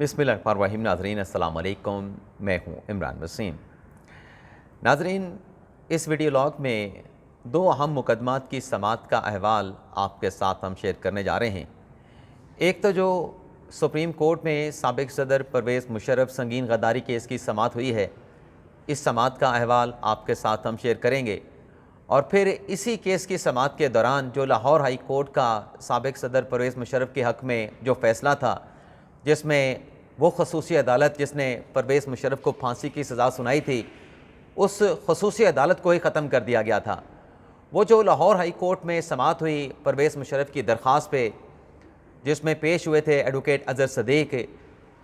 बिस्मिल्लाहिर्रहमानिर्रहीम। नाज़रीन अस्सलाम वालेकुम, मैं हूँ इमरान वसीम। नाज़रीन, इस वीडियो लॉग में दो अहम मुकदमात की समाअत का अहवाल आपके साथ हम शेयर करने जा रहे हैं। एक तो जो सुप्रीम कोर्ट में साबिक़ सदर परवेज़ मुशर्रफ संगीन गद्दारी केस की समाअत हुई है, इस समाअत का अहवाल आपके साथ हम शेयर करेंगे। और फिर इसी केस की समाअत के दौरान जो लाहौर हाई कोर्ट का साबिक़ सदर परवेज़ मुशर्रफ के हक़ में जो फ़ैसला था, जिसमें वो खसूसी अदालत जिसने परवेज़ मुशर्रफ को फांसी की सज़ा सुनाई थी, उस खसूसी अदालत को ही ख़त्म कर दिया गया था। वो जो लाहौर हाई कोर्ट में समाअत हुई परवेज़ मुशर्रफ की दरख्वास्त पे, जिसमें पेश हुए थे एडवोकेट अज़हर सदीक़,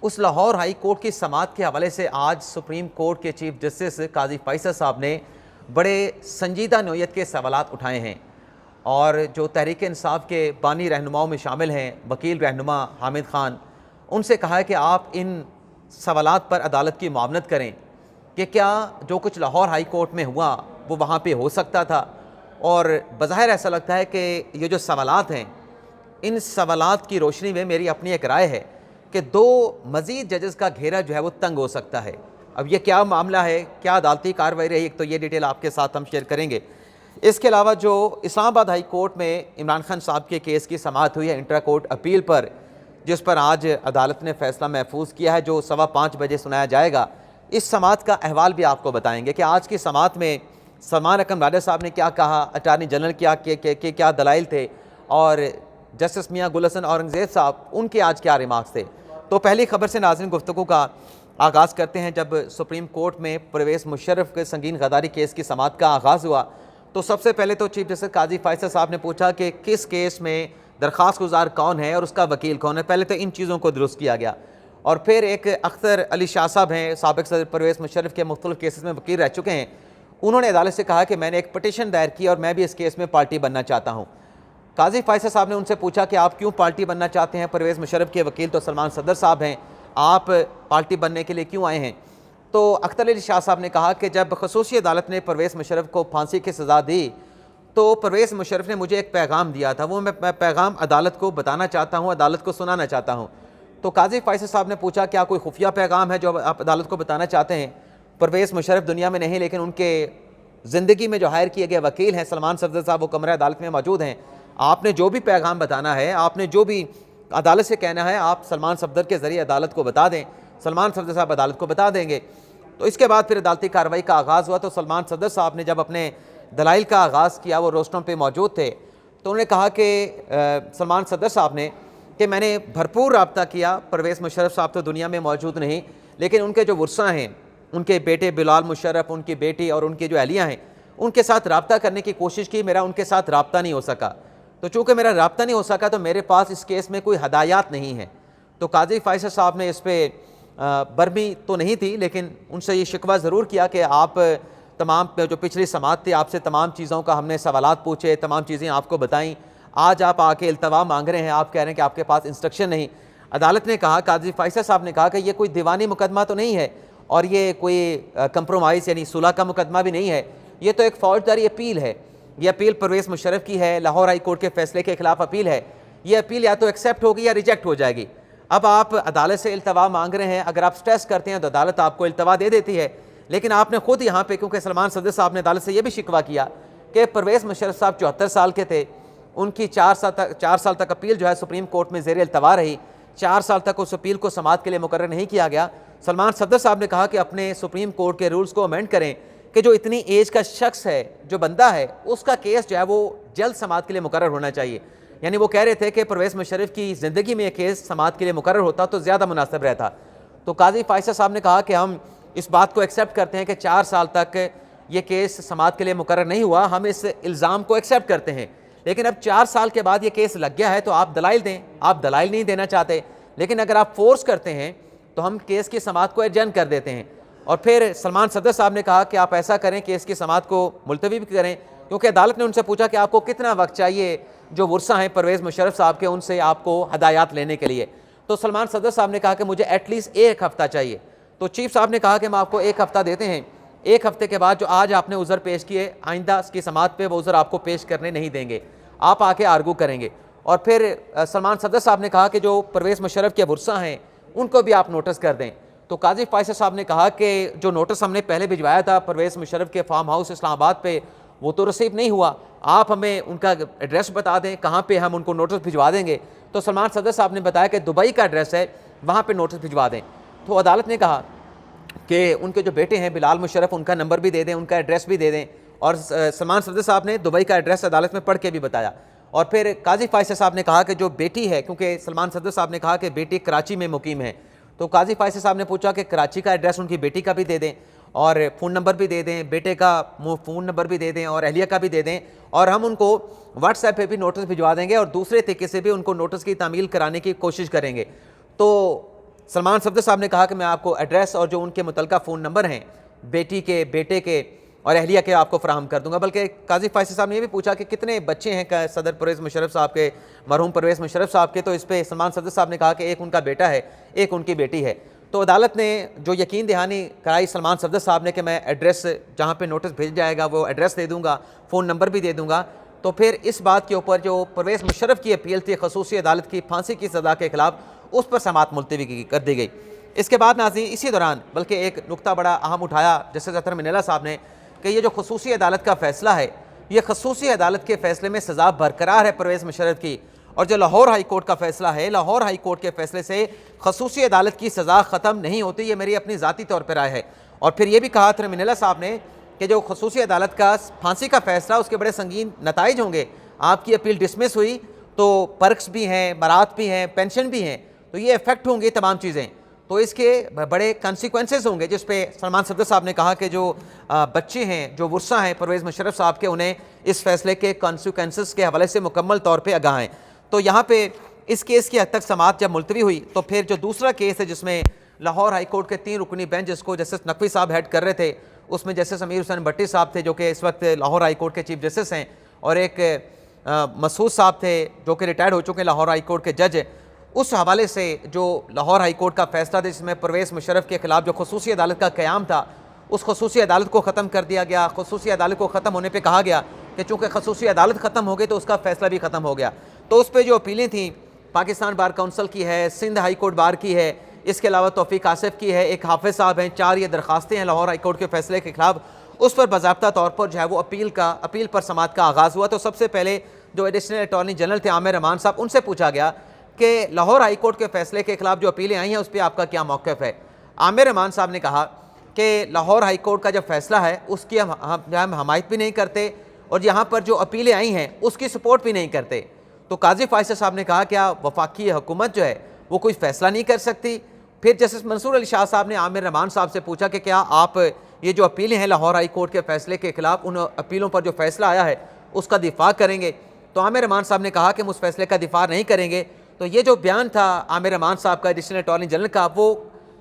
उस लाहौर हाई कोर्ट की समाअत के हवाले से आज सुप्रीम कोर्ट के चीफ जस्टिस काजी फ़ैसल साहब ने बड़े संजीदा नौयत के सवालात उठाए हैं। और जो तहरीक इंसाफ के बानी रहनुमाओं में शामिल हैं वकील रहनुमा हामिद ख़ान, उनसे कहा है कि आप इन सवालात पर अदालत की मुआवनत करें कि क्या जो कुछ लाहौर हाई कोर्ट में हुआ वो वहाँ पे हो सकता था। और बज़ाहिर ऐसा लगता है कि ये जो सवालात हैं, इन सवालात की रोशनी में मेरी अपनी एक राय है कि दो मज़ीद जजेस का घेरा जो है वो तंग हो सकता है। अब ये क्या मामला है, क्या अदालती कार्रवाई रही, एक तो ये डिटेल आपके साथ हम शेयर करेंगे। इसके अलावा जो इस्लामाबाद हाई कोर्ट में इमरान खान साहब के केस की समाअत हुई है इंट्रा कोर्ट अपील पर, जिस पर आज अदालत ने फ़ैसला महफूज किया है, जो 5:15 बजे सुनाया जाएगा, इस समाअत का अहवाल भी आपको बताएंगे कि आज की समाअत में सलमान अकरम राजा साहब ने क्या कहा, अटार्नी जनरल के क्या दलाइल थे, और जस्टिस मियाँ गुल हसन औरंगज़ेब साहब उनके आज क्या रिमार्क्स थे। तो पहली खबर से नाज़रीन गुफ्तगू का आगाज़ करते हैं। जब सुप्रीम कोर्ट में परवेज़ मुशर्रफ के संगीन गद्दारी केस की समाअत का आगाज़ हुआ तो सबसे पहले तो चीफ जस्टिस काजी फ़ैसल साहब ने पूछा कि किस केस में दरख्वास्त गुजार कौन है और उसका वकील कौन है। पहले तो इन चीज़ों को दुरुस्त किया गया। और फिर एक अख्तर अली शाह साहब हैं, साबिक़ सदर परवेज़ मुशर्रफ के मुख्तलिफ़ केसेस में वकील रह चुके हैं, उन्होंने अदालत से कहा कि मैंने एक पटिशन दायर की और मैं भी इस केस में पार्टी बनना चाहता हूँ। काजी फ़ैसल साहब ने उनसे पूछा कि आप क्यों पार्टी बनना चाहते हैं। परवेज़ मुशर्रफ के वकील तो सलमान सदर साहब हैं, आप पार्टी बनने के लिए क्यों आए हैं। तो अख्तर अली शाह साहब ने कहा कि जब खसूसी अदालत ने परवेज़ मुशर्रफ को फांसी की सज़ा दी तो परवेज़ मुशर्रफ ने मुझे एक पैगाम दिया था, वो मैं पैगाम अदालत को बताना चाहता हूँ, अदालत को सुनाना चाहता हूँ। तो काजी फ़ैसल साहब ने पूछा क्या कोई खुफिया पैगाम है जो आप अदालत को बताना चाहते हैं। परवेज़ मुशर्रफ दुनिया में नहीं, लेकिन उनके ज़िंदगी में जो हायर किए गए वकील हैं सलमान सफदर साहब, वो कमरे अदालत में मौजूद हैं। आपने जो भी पैगाम बताना है, आपने जो भी अदालत से कहना है, आप सलमान सफदर के ज़रिए अदालत को बता दें। सलमान सफदर साहब अदालत को बता देंगे। तो इसके बाद फिर अदालती कार्रवाई का आगाज़ हुआ। तो सलमान सफदर साहब ने जब अपने दलाइल का आगाज़ किया, वो रोस्टम पे मौजूद थे, तो उन्होंने कहा कि सलमान सदर साहब ने कि मैंने भरपूर रब्ता किया। परवेज़ मुशर्रफ साहब तो दुनिया में मौजूद नहीं, लेकिन उनके जो वर्सा हैं, उनके बेटे बिलाल मुशर्रफ, उनकी बेटी और उनकी जो अहलिया हैं, उनके साथ रब्ता करने की कोशिश की, मेरा उनके साथ रब्ता नहीं हो सका। तो चूँकि मेरा रब्ता नहीं हो सका तो मेरे पास इस केस में कोई हदायत नहीं है। तो काजी फ़ैसल साहब ने इस पर बर्मी तो नहीं थी, लेकिन उनसे ये शिकवा ज़रूर किया कि आप तमाम जो पिछली समाअत थी, आपसे तमाम चीज़ों का हमने सवालात पूछे, तमाम चीज़ें आपको बताईं, आज आप आके इल्तवा मांग रहे हैं, आप कह रहे हैं कि आपके पास इंस्ट्रक्शन नहीं। अदालत ने कहा, काजी फ़ैसल साहब ने कहा कि ये कोई दीवानी मुकदमा तो नहीं है और ये कोई कंप्रोमाइज़ यानी सुलह का मुकदमा भी नहीं है, ये तो एक फ़ौजदारी अपील है। ये अपील परवेज़ मुशर्रफ की है, लाहौर हाई कोर्ट के फ़ैसले के ख़िलाफ़ अपील है। ये अपील या तो एक्सेप्ट होगी या रिजेक्ट हो जाएगी। अब आप अदालत से इल्तवा मांग रहे हैं, अगर आप स्ट्रेस करते हैं तो अदालत आपको इल्तवा दे देती है। लेकिन आपने खुद यहाँ पे, क्योंकि सलमान सदर साहब ने अदालत से ये भी शिकवा किया कि परवेज़ मुशर्रफ साहब 74 साल के थे, उनकी 4 साल तक अपील जो है सुप्रीम कोर्ट में ज़ेर इल्तवा रही, 4 साल तक उस अपील को समाअत के लिए मुकर्रर नहीं किया गया। सलमान सदर साहब ने कहा कि अपने सुप्रीम कोर्ट के रूल्स को अमेंड करें कि जो इतनी एज का शख्स है, जो बंदा है, उसका केस जो है वो जल्द समाअत के लिए मुकर्रर होना चाहिए। यानी वो कह रहे थे कि परवेज़ मुशर्रफ की ज़िंदगी में यह केस समाअत के लिए मुकर्रर होता तो ज़्यादा मुनासिब रहता। तो काजी फ़ैसल साहब ने कहा कि हम इस बात को एक्सेप्ट करते हैं कि 4 साल तक ये केस समाअत के लिए मुकर्रर नहीं हुआ, हम इस इल्ज़ाम को एक्सेप्ट करते हैं। लेकिन अब 4 साल के बाद ये केस लग गया है तो आप दलाइल दें। आप दलाइल नहीं देना चाहते, लेकिन अगर आप फोर्स करते हैं तो हम केस की समाअत को एडजर्न कर देते हैं। और फिर सलमान सदर साहब ने कहा कि आप ऐसा करें, केस की समाअत को मुलतवी भी करें, क्योंकि अदालत ने उनसे पूछा कि आपको कितना वक्त चाहिए जो वर्सा हैं परवेज़ मुशर्रफ साहब के, उनसे आपको हदायत लेने के लिए। तो सलमान सदर साहब ने कहा कि मुझे एटलीस्ट 1 हफ़्ता चाहिए। तो चीफ साहब ने कहा कि हम आपको 1 हफ़्ता देते हैं, 1 हफ़्ते के बाद जो आज आपने उज़र पेश किए, आइंदा इसकी समाअत पे वो उज़र आपको पेश करने नहीं देंगे, आप आके आर्गू करेंगे। और फिर सलमान सदर साहब ने कहा कि जो परवेज़ मुशर्रफ के वर्सा हैं उनको भी आप नोटिस कर दें। तो काजी फायसल साहब ने कहा कि जो नोटिस हमने पहले भिजवाया था परवेज़ मुशर्रफ के फार्म हाउस इस्लामाबाद पे, वो तो रिसीव नहीं हुआ, आप हमें उनका एड्रेस बता दें कहाँ पे हम उनको नोटिस भिजवा देंगे। तो सलमान सफदर साहब ने बताया कि दुबई का एड्रेस है, वहाँ पे नोटिस भिजवा दें। तो अदालत ने कहा कि उनके जो बेटे हैं बिलाल मुशर्रफ, उनका नंबर भी दे दें, उनका एड्रेस भी दे दें। और सलमान सफदर साहब ने दुबई का एड्रेस अदालत में पढ़ के भी बताया। और फिर काजी फायसल साहब ने कहा कि जो बेटी है, क्योंकि सलमान सफदर साहब ने कहा कि बेटी कराची में मुकीम है, तो काजी फायसल साहब ने पूछा कि कराची का एड्रेस उनकी बेटी का भी दे दें और फ़ोन नंबर भी दे दें, बेटे का फ़ोन नंबर भी दे दें और अहलिया का भी दे दें, और हम उनको व्हाट्सएप पे भी नोटिस भिजवा देंगे और दूसरे तरीके से भी उनको नोटिस की तामील कराने की कोशिश करेंगे। तो सलमान सफदर साहब ने कहा कि मैं आपको एड्रेस और जो उनके मुतलका फ़ोन नंबर हैं बेटी के, बेटे के और अहलिया के आपको फराहम कर दूंगा। बल्कि काजी फायसल साहब ने ये भी पूछा कि कितने बच्चे हैं सदर परवेज़ मुशर्रफ साहब के, मरहूम परवेज़ मुशर्रफ साहब के। तो इस पर सलमान सफदर साहब ने कहा कि एक उनका बेटा है, एक उनकी बेटी है। तो अदालत ने जो यकीन दहानी कराई सलमान सफदर साहब ने कि मैं एड्रेस जहाँ पे नोटिस भेज जाएगा वो एड्रेस दे दूँगा, फ़ोन नंबर भी दे दूँगा। तो फिर इस बात के ऊपर जो परवेज़ मुशर्रफ की अपील थी खसूसी अदालत की फांसी की सज़ा के खिलाफ, उस पर समाअत मुलतवी कर दी गई। इसके बाद नाज़रीन इसी दौरान बल्कि एक नुकता बड़ा अहम उठाया जस्टिस अतहर मिनेला साहब ने कि ये जो खसूसी अदालत का फ़ैसला है, ये खसूसी अदालत के फ़ैसले में सज़ा बरकरार है परवेज़ मुशर्रफ की, और जो लाहौर हाई कोर्ट का फ़ैसला है, लाहौर हाई कोर्ट के फ़ैसले से खसूसी अदालत की सज़ा ख़त्म नहीं होती। ये मेरी अपनी ज़ाती तौर पर राय है। और फिर ये भी कहा अतहर मिनेला साहब ने कि जो खसूसी अदालत का फांसी का फ़ैसला, उसके बड़े संगीन नताइज होंगे। आपकी अपील डिसमिस हुई तो पर्क्स भी हैं, बरात भी हैं, पेंशन भी हैं, तो ये इफ़ेक्ट होंगी तमाम चीज़ें, तो इसके बड़े कंसिक्वेंसेस होंगे। जिस पे सलमान सफदर साहब ने कहा कि जो बच्चे हैं, जो वर्सा हैं परवेज़ मुशर्रफ साहब के, उन्हें इस फैसले के कंसिक्वेंसेस के हवाले से मुकम्मल तौर पे आगाह हैं। तो यहाँ पे इस केस की हद तक समाअत जब मुलतवी हुई, तो फिर जो दूसरा केस है जिसमें लाहौर हाई कोर्ट के 3 रुकनी बेंच जिसको जस्टिस नकवी साहब हेड कर रहे थे, उसमें जस्टिस अमीर हुसैन भट्टी साहब थे जो कि इस वक्त लाहौर हाई कोर्ट के चीफ जस्टिस हैं, और एक मसूद साहब थे जो कि रिटायर्ड हो चुके हैं लाहौर हाई कोर्ट के जज। उस हवाले से जो लाहौर हाई कोर्ट का फैसला था जिसमें परवेज़ मुशर्रफ के खिलाफ जो खसूसी अदालत का क़याम था, उस खसूसी अदालत को ख़त्म कर दिया गया। खसूसी अदालत को ख़त्म होने पे कहा गया कि चूँकि खसूसी अदालत ख़त्म हो गई तो उसका फ़ैसला भी ख़त्म हो गया। तो उस पर जो अपीलें थी पाकिस्तान बार काउंसिल की है, सिंध हाई कोर्ट बार की है, इसके अलावा तौफीक आसिफ की है, एक हाफिज़ साहब हैं, 4 ये दरखास्तें हैं लाहौर हाई कोर्ट के फ़ैसले के खिलाफ। उस पर बाज़ाब्ता तौर पर जो है वो अपील पर समाअत का आगाज़ हुआ। तो सबसे पहले जो एडिशनल अटॉर्नी जनरल थे आमिर अमान साहब, उनसे पूछा गया कि लाहौर हाई कोर्ट के फ़ैसले के खिलाफ जो अपीलें आई हैं उस पर आपका क्या मौक़िफ़ है। आमिर अमान साहब ने कहा कि लाहौर हाई कोर्ट का जो फ़ैसला है उसकी हम हमायत भी नहीं करते, और यहाँ पर जो अपीलें आई हैं उसकी सपोर्ट भी नहीं करते। तो काजी फायसल साहब ने कहा क्या वफाकी हुकूमत जो है वो कोई फ़ैसला नहीं कर सकती। फिर जस्टिस मंसूर अली शाह साहब ने आमिर रहमान साहब से पूछा कि क्या आप ये जो अपीलें हैं लाहौर हाई कोर्ट के फ़ैसले के खिलाफ, उन अपीलों पर जो फ़ैसला आया है उसका दिफा करेंगे। तो आमिर रहमान साहब ने कहा कि हम उस फैसले का दिफा नहीं करेंगे। तो ये जो बयान था आमिर रहमान साहब का एडिशनल अटॉर्नी जनरल का, वो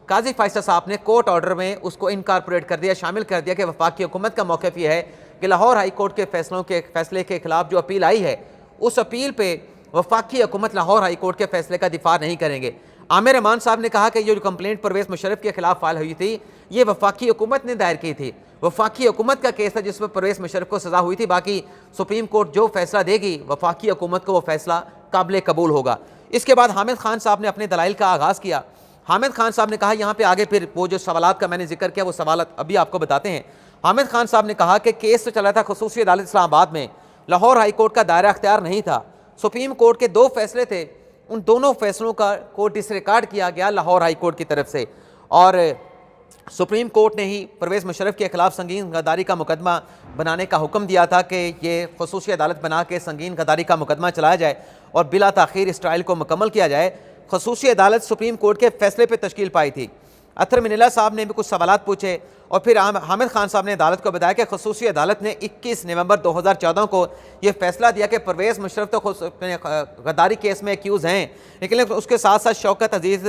काजी फायसल साहब ने कोर्ट ऑर्डर में उसको इनकारपोरेट कर दिया, शामिल कर दिया कि वफाकी हुकूमत का मौक़िफ़ ये है कि लाहौर हाई कोर्ट के फ़ैसले के खिलाफ जो अपील आई है उस अपील पर वफाकी हुकूमत लाहौर हाई कोर्ट के फ़ैसले का दिफा नहीं करेंगे। आमिर रहमान साहब ने कहा कि ये जो कंप्लेंट परवेज़ मुशर्रफ के खिलाफ फाइल हुई थी ये वफाकी हुकूमत ने दायर की थी, वफाकी हुकूमत का केस था जिसमें परवेज़ मुशर्रफ को सज़ा हुई थी। बाकी सुप्रीम कोर्ट जो फैसला देगी वफाकी हुकूमत को वो फैसला काबिल कबूल होगा। इसके बाद हामिद खान साहब ने अपने दलाइल का आगाज़ किया। हामिद खान साहब ने कहा, यहाँ पे आगे फिर वो जो सवालात का मैंने जिक्र किया वो सवाल अभी आपको बताते हैं। हामिद खान साहब ने कहा कि केस तो चला था खसूसी अदालत इस्लामाबाद में, लाहौर हाई कोर्ट का दायरा अख्तियार नहीं था। सुप्रीम कोर्ट के 2 फैसले थे, उन दोनों फैसलों को डिसरिकार्ड किया गया लाहौर हाई कोर्ट की तरफ से, और सुप्रीम कोर्ट ने ही परवेज़ मुशर्रफ के खिलाफ संगीन गद्दारी का मुकदमा बनाने का हुक्म दिया था कि ये खसूसी अदालत बना के संगीन गद्दारी का मुकदमा चलाया जाए और बिला ताख़ीर इस ट्रायल को मुकम्मल किया जाए। खसूसी अदालत सुप्रीम कोर्ट के फैसले पर तश्कील पाई थी। अतहर मिनेला साहब ने भी कुछ सवालात पूछे और फिर हामिद खान साहब ने अदालत को बताया कि खसूसी अदालत ने 21 नवंबर 2014 को यह फैसला दिया कि परवेज़ मुशर्रफ तो गद्दारी केस में एक्यूज़ हैं, लेकिन उसके साथ साथ शौकत अजीज़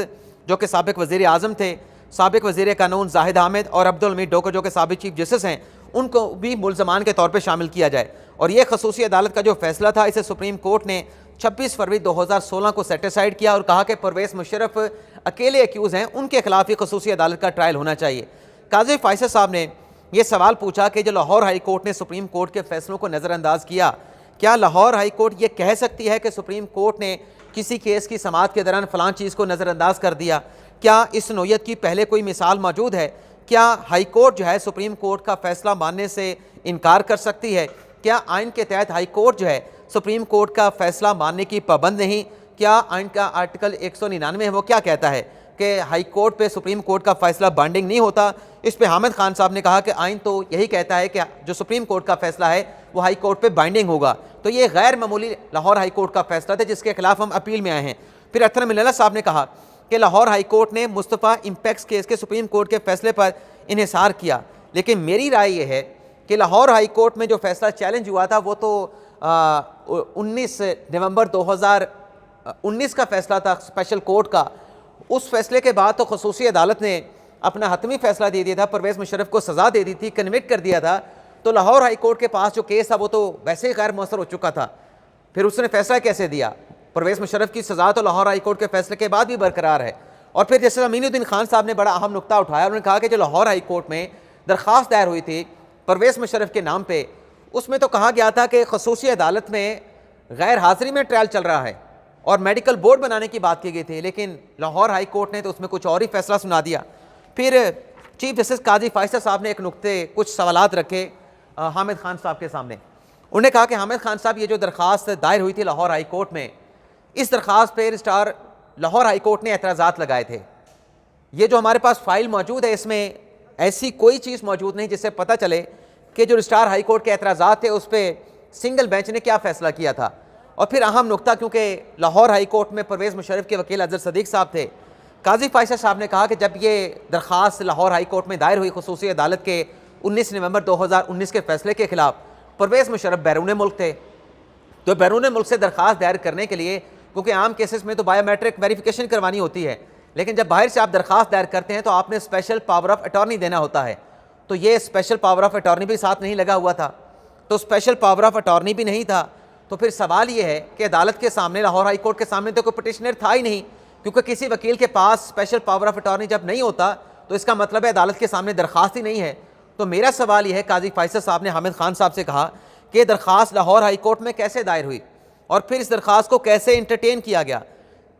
जो कि साबिक़ वज़ीर आज़म थे, साबिक़ वज़ीर कानून जाहिद हामिद और अब्दुल हमीद डोको जो कि साबिक़ चीफ जस्टिस हैं, उनको भी मुल्ज़मान के तौर पर शामिल किया जाए। और यह खसूसी अदालत का जो फैसला था इसे सुप्रीम कोर्ट ने 26 फरवरी 2016 को सेटिसाइड किया और कहा कि परवेज़ मुशर्रफ अकेले एक्यूज़ हैं, उनके खिलाफ ही खसूसी अदालत का ट्रायल होना चाहिए। काजी फायसल साहब ने यह सवाल पूछा कि जो लाहौर हाई कोर्ट ने सुप्रीम कोर्ट के फैसलों को नज़रअंदाज किया, क्या लाहौर हाई कोर्ट ये कह सकती है कि सुप्रीम कोर्ट ने किसी केस की समाअत के दौरान फ़लाँ चीज़ को नज़रअंदाज कर दिया? क्या इस नोयत की पहले कोई मिसाल मौजूद है? क्या हाई कोर्ट जो है सुप्रीम कोर्ट का फैसला मानने से इनकार कर सकती है? क्या आइन के तहत हाई कोर्ट जो है सुप्रीम कोर्ट का फैसला मानने की पाबंद नहीं? क्या आइन का आर्टिकल 199 है वो क्या कहता है कि हाई कोर्ट पे सुप्रीम कोर्ट का फैसला बाइंडिंग नहीं होता? इस पे हामिद खान साहब ने कहा कि आइन तो यही कहता है कि जो सुप्रीम कोर्ट का फैसला है वो हाई कोर्ट पे बाइंडिंग होगा। तो ये गैर मामूली लाहौर हाई कोर्ट का फैसला था जिसके खिलाफ हम अपील में आए हैं। फिर अख्तर मिल्ला साहब ने कहा कि लाहौर हाई कोर्ट ने मुस्तफ़ा इम्पैक्स केस के सुप्रीम कोर्ट के फैसले पर इन्हिसार किया, लेकिन मेरी राय ये है कि लाहौर हाई कोर्ट में जो फैसला चैलेंज हुआ था वो तो 19 नवंबर 2019 का फैसला था स्पेशल कोर्ट का। उस फैसले के बाद तो खसूसी अदालत ने अपना हतमी फैसला दे दिया था, परवेज़ मुशर्रफ को सज़ा दे दी थी, कन्विक्ट कर दिया था। तो लाहौर हाई कोर्ट के पास जो केस था वो तो वैसे ही गैर मौसर हो चुका था। फिर उसने फैसला कैसे दिया? परवेज़ मुशर्रफ की सज़ा तो लाहौर हाई कोर्ट के फैसले के बाद भी बरकरार है। और फिर जैसे अमीनुद्दीन खान साहब ने बड़ा अहम नुकता उठाया, उन्होंने कहा कि जो लाहौर हाई कोर्ट में दरख्वास्त दायर हुई थी परवेज़ मुशर्रफ के नाम पे, उसमें तो कहा गया था कि खसूसी अदालत में गैर हाज़िरी में ट्रायल चल रहा है और मेडिकल बोर्ड बनाने की बात की गई थी, लेकिन लाहौर हाई कोर्ट ने तो उसमें कुछ और ही फैसला सुना दिया। फिर चीफ जस्टिस काजी फायसद साहब ने एक नुक्ते कुछ सवालात रखे हामिद खान साहब के सामने। उन्होंने कहा कि हामिद खान साहब ये जो दरख्वास्त दायर हुई थी लाहौर हाई कोर्ट में, इस दरख्वास्त पर रजिस्ट्रार लाहौर हाई कोर्ट ने एतराज़ात लगाए थे। ये जो हमारे पास फाइल मौजूद है इसमें ऐसी कोई चीज़ मौजूद नहीं जिससे पता चले कि जो रजिस्ट्रार हाई कोर्ट के एतराज़ात थे उस पर सिंगल बेंच ने क्या फ़ैसला किया था। और फिर अहम नुकता, क्योंकि लाहौर हाई कोर्ट में परवेज़ मुशर्रफ के वकील अजहर सदीक साहब थे, काजी फायसद साहब ने कहा कि जब ये दरख्वास्त लाहौर हाई कोर्ट में दायर हुई खसूसी अदालत के 19 नवंबर 2019 के फैसले के खिलाफ, परवेज़ मुशर्रफ बैरून मुल्क थे। तो बैरून मुल्क से दरख्वास्त दायर करने के लिए, क्योंकि आम केसेस में तो बायोमेट्रिक वेरिफिकेशन करवानी होती है, लेकिन जब बाहर से आप दरख्वास्त दायर करते हैं तो आपने स्पेशल पावर ऑफ अटॉर्नी देना होता है। तो ये स्पेशल पावर ऑफ अटॉर्नी भी साथ नहीं लगा हुआ था, तो स्पेशल पावर ऑफ अटॉर्नी भी नहीं था। तो फिर सवाल ये है कि अदालत के सामने, लाहौर हाई कोर्ट के सामने तो कोई पिटिशनर था ही नहीं, क्योंकि किसी वकील के पास स्पेशल पावर ऑफ अटॉर्नी जब नहीं होता तो इसका मतलब है अदालत के सामने दरख्वास्त ही नहीं है। तो मेरा सवाल यह है, काजी फायसद साहब ने हामिद खान साहब से कहा कि दरख्वास्त लाहौर हाई कोर्ट में कैसे दायर हुई और फिर इस दरख्वास्त को कैसे इंटरटेन किया गया,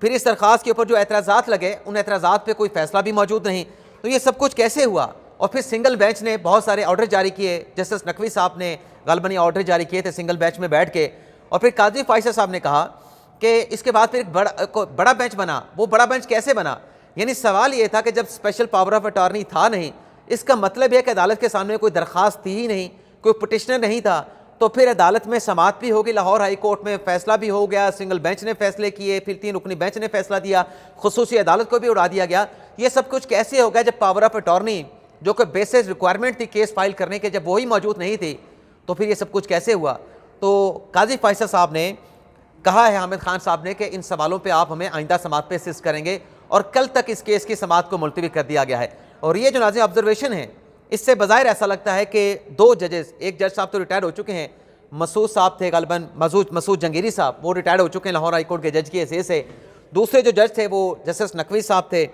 फिर इस दरख्वास्त के ऊपर जो एतराज़ात लगे उन एतराज़ात पे कोई फैसला भी मौजूद नहीं, तो ये सब कुछ कैसे हुआ। और फिर सिंगल बेंच ने बहुत सारे ऑर्डर जारी किए, जस्टिस नकवी साहब ने गालबनी ऑर्डर जारी किए थे सिंगल बेंच में बैठ के। और फिर काजी फायसद साहब ने कहा कि इसके बाद फिर एक बड़ा बेंच बना। वो बड़ा बेंच कैसे बना? यानी सवाल ये था कि जब स्पेशल पावर ऑफ अटॉर्नी था नहीं, इसका मतलब यह कि अदालत के सामने कोई दरख्वास्त थी ही नहीं, कोई पिटिशनर नहीं था, तो फिर अदालत में समाअत भी होगी, लाहौर हाई कोर्ट में फैसला भी हो गया, सिंगल बेंच ने फैसले किए, फिर 3 रुकनी बेंच ने फैसला दिया, खुसूसी अदालत को भी उड़ा दिया गया। ये सब कुछ कैसे हो गया जब पावर ऑफ अटॉर्नी जो कि बेसिस रिक्वायरमेंट थी केस फाइल करने के, जब वही मौजूद नहीं थी, तो फिर ये सब कुछ कैसे हुआ। तो काजी फायसद साहब ने कहा है हामिद खान साहब ने कि इन सवालों पे आप हमें आइंदा समाअत पे असिस्ट करेंगे, और कल तक इस केस की समाअत को मुलतवी कर दिया गया है। और ये जो नाज़रीन ऑब्जर्वेशन है, इससे बज़ाहिर ऐसा लगता है कि 2 जजेस, एक जज साहब तो रिटायर हो चुके हैं, मसूद साहब थे गालिबन, मसूद जंगीरी साहब, वो रिटायर हो चुके हैं लाहौर हाई कोर्ट के जज की हैसियत से। दूसरे जो जज थे वो जस्टिस नकवी साहब थे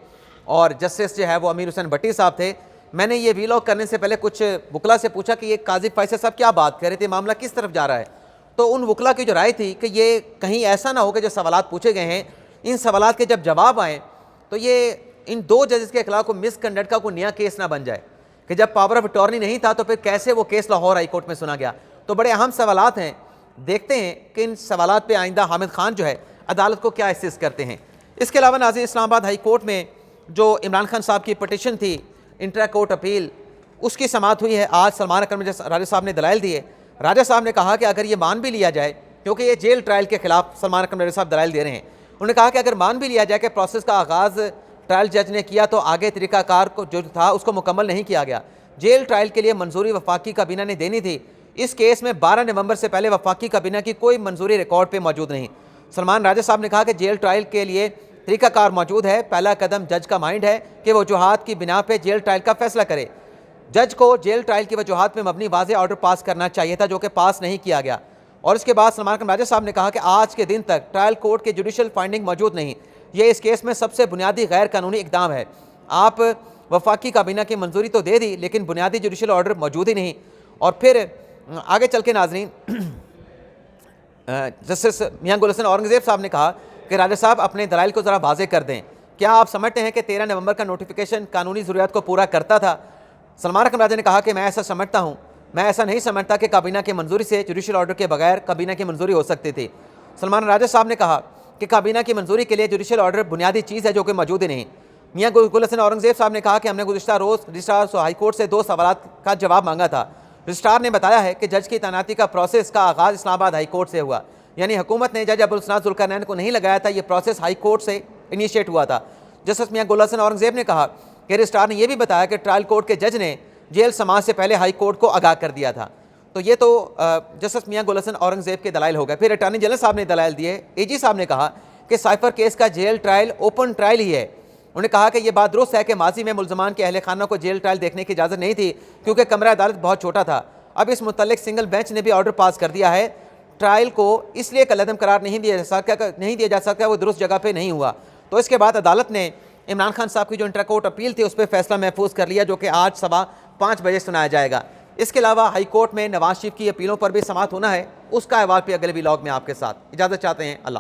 और जस्टिस जो है वो अमीर हुसैन भट्टी साहब थे। मैंने ये वीलॉग करने से पहले कुछ वकला से पूछा कि ये काजी फायसद साहब क्या बात कर रहे थे, मामला किस तरफ जा रहा है। तो उन वकला की जो राय थी कि ये कहीं ऐसा ना हो कि जो सवालात पूछे गए हैं, इन सवालात के जब जवाब आएँ तो ये इन 2 जजेस के खिलाफ कोई मिसकंडक्ट का कोई नया केस ना बन जाए कि जब पावर ऑफ अटॉर्नी नहीं था तो फिर कैसे वो केस लाहौर हाई कोर्ट में सुना गया। तो बड़े अहम सवालात हैं, देखते हैं कि इन सवालात पे आइंदा हामिद खान जो है अदालत को क्या असिस्ट करते हैं। इसके अलावा नाज़रीन, इस्लामाबाद हाई कोर्ट में जो इमरान खान साहब की पटिशन थी इंट्रा कोर्ट अपील, उसकी समाअत हुई है आज। सलमान अकरम राजा साहब ने दलाइल दिए। राजा साहब ने कहा कि अगर ये मान भी लिया जाए, क्योंकि ये जेल ट्रायल के खिलाफ सलमान अकरम राजा साहब दलाइल दे रहे हैं, उन्होंने कहा कि अगर मान भी लिया जाए कि प्रोसेस का आगाज़ ट्रायल जज ने किया तो आगे तरीक़ाकार को जो था उसको मुकम्मल नहीं किया गया। जेल ट्रायल के लिए मंजूरी वफाकी काबीना ने देनी थी। इस केस में 12 नवंबर से पहले वफाकी काबीना की कोई मंजूरी रिकॉर्ड पे मौजूद नहीं। सलमान राजा साहब ने कहा कि जेल ट्रायल के लिए तरीक़ाकार मौजूद है, पहला कदम जज का माइंड है कि वजूहात की बिना पे जेल ट्रायल का फैसला करे। जज को जेल ट्रायल की वजूहात में मबनी वाज़ेह ऑर्डर पास करना चाहिए था, जो कि पास नहीं किया गया। और इसके बाद सलमान अकरम राजा साहब ने कहा कि आज के दिन तक ट्रायल कोर्ट के जुडिशल फाइंडिंग मौजूद नहीं। ये इस केस में सबसे बुनियादी गैर कानूनी इकदाम है। आप वफाकी काबीना की मंजूरी तो दे दी, लेकिन बुनियादी जुडिशल ऑर्डर मौजूद ही नहीं। और फिर आगे चल के नाजरीन, जस्टिस मियां गुल हसन औरंगज़ेब साहब ने कहा कि राजा साहब अपने दलाइल को ज़रा वाज़ेह कर दें क्या आप समझते हैं कि 13 नवंबर का नोटिफिकेशन कानूनी ज़रूरियात को पूरा करता था? सलमान अकरम राजा ने कहा कि मैं ऐसा समझता हूँ, मैं ऐसा नहीं समझता कि काबीना की मंजूरी से जुडिशल ऑर्डर के बगैर काबीना की मंजूरी हो सकती थी। सलमान राजा साहब ने कहा कि काबीना की मंजूरी के लिए जुडिशल ऑर्डर बुनियादी चीज़ है जो कि मौजूद ही नहीं। मियाँ गुल हसन औरंगज़ेब साहब ने कहा कि हमने गुज़िश्ता रोज़ रजिस्ट्रार हाई कोर्ट से 2 सवालात का जवाब मांगा था। रजिस्ट्रार ने बताया है कि जज की तैनाती का प्रोसेस का आगाज़ इस्लामाबाद हाई कोर्ट से हुआ, यानी हुकूमत ने जज अबुल हसन जुल्करनैन को नहीं लगाया था, ये प्रोसेस हाई कोर्ट से इनिशिएट हुआ था। जस्टिस मियाँ गुल हसन औरंगज़ेब ने कहा कि रजिस्ट्रार ने यह भी बताया कि ट्रायल कोर्ट के जज ने जेल समाज से पहले हाई कोर्ट को आगाह कर दिया था। तो ये तो जस्टिस मियाँ गुल हसन औरंगज़ेब के दलाइल हो गए। फिर अटॉर्नी जनरल साहब ने दलाइल दिए। एजी साहब ने कहा कि साइफर केस का जेल ट्रायल ओपन ट्रायल ही है। उन्होंने कहा कि यह बात दुरुस्त है कि माजी में मुलजमान के अहले खाना को जेल ट्रायल देखने की इजाज़त नहीं थी क्योंकि कमरा अदालत बहुत छोटा था। अब इस मुतल्लिक सिंगल बेंच ने भी ऑर्डर पास कर दिया है। ट्रायल को इसलिए कलअदम करार नहीं दिया जा सकता, वो दुरुस्त जगह पर नहीं हुआ। तो इसके बाद अदालत ने इमरान खान साहब की जो इंटर कोर्ट अपील थी उस पर फैसला महफूज कर लिया, जो कि आज 5:15 बजे सुनाया जाएगा। इसके अलावा हाई कोर्ट में नवाज शरीफ की अपीलों पर भी समाअत होना है, उसका अहवाल भी अगले व्लॉग में आपके साथ। इजाज़त चाहते हैं। अल्लाह।